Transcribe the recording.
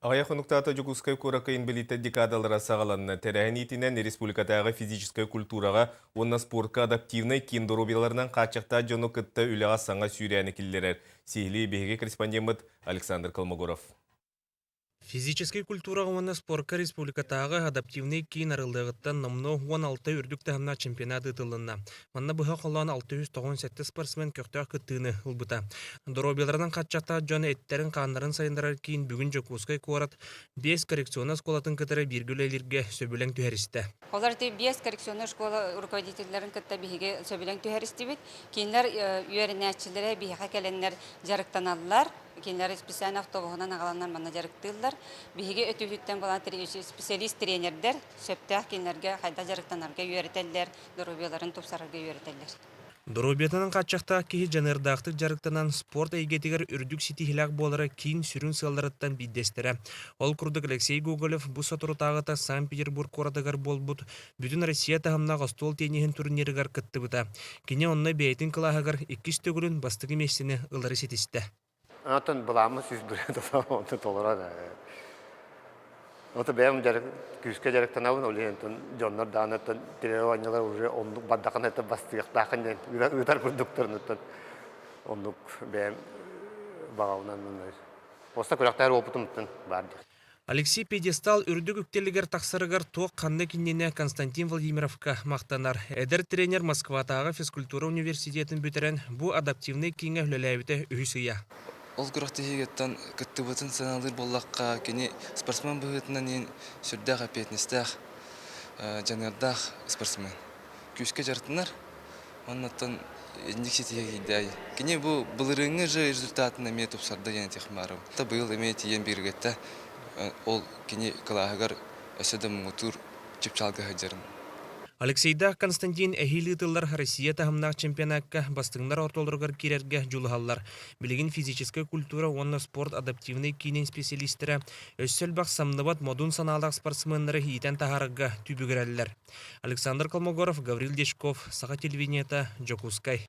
Ағая қонуқтата жүгускай көрақайын біліті декадалыра сағаланына тәрәхін етінен республикатағы физическай культураға, онна спортқа адаптивнай кендоробияларынан қачықта жону кітті үліға саңа сүйрәні келдерер. Сейлі беге корреспондент Александр Колмогоров. Физический культура ғуына спортқа республикатағы адаптивный кейін арылдығыттан номно 16 үрдік тағымна чемпионат ұтылынна. Манна бұға қолан 697 спортсмен көқтіғ күттіғіні ұлбыта. Доробиялардан қатчақта жон әттерін қанларын сайындарар кейін бүгін жокускай қуарат 5 коррекциона сколатын кітірі бергілелерге сөбілен түхәрісті. Олар 5 коррекционный школа руководительлерин кытта биһиге сөбүләң түһәристибит. Кинләр үйәренәчиләре биһиге кәленнәр жарыктаналлар. Кинләр специаль автобусынан агаланнар мана жарыктылар. Биһиге өтүлүттән булган специалист тренердер сөптә кинләргә хайда жарыктанарга үйәрәтәләр, дорубияларын тупсарга үйәрәтәләр. Доробиятанын қатчақта кеһи жанырдақтық жарықтанан спорт әйгетігер үрдік сетихилак болары кейін сүрін сылдарыттан биддестері. Ол күрдік Алексей Гоголев бұса тұрытағыта Санкт-Петербург қорадығар болбұд, бүтін Россия тағымнағы стол тенеген турнирігар кітті бұта. Кене онына бәйтін қылағығар 2 төгілін бастығы мессіне ұлары сетісті. Атын бұламыз үз бүреді оны толырады. Ота бәйім күске жарықтан ауын олейентін жонлар дағынаттан тренированиялар уже ондық баддақын әті бастығықтақын ұйтар күрдіктерінеттен ондық бәйім бағауынан мұндай. Оста көрақтар опытымыттын барды. Алексей Пьедестал үрдік үктелігер тақсырығар тоқ қанды кеннене Константин Владимировка мақтанар. Әдір тренер Москватағы физкультура университетін бүтерен бұ адаптивный кейінгі үлеләуіті үйсия. Ол күрәхті хегеттен күтті бұтын саналыр боллаққа, кені спортсмен бұғытынан ең сүрдәқ әпетіністәқ, жанырдақ спортсмен. Күшке жартынар, оннаттан ендік сетіге кейді. Кені бұл бұлырыңы жы результатын әме тұпсарды ені текмарым. Та бұйыл әме тиен бергетті, ол кені қылағығар өседі мұтур чепчалғы ғаджарын. Алексейда Константин әхилітілер Россия тағымнақ чемпионатқа бастыңдар ортолырғар керерге жүліғалар. Білігін физическая культура, онна спорт адаптивный кейнен специалистері өссел бақ самныбат модун саналақ спортсменлері хейтен тағарыға түбігірәлілер. Александр Колмогоров, Гаврил Дешков, Саға телевинета, Жокускай.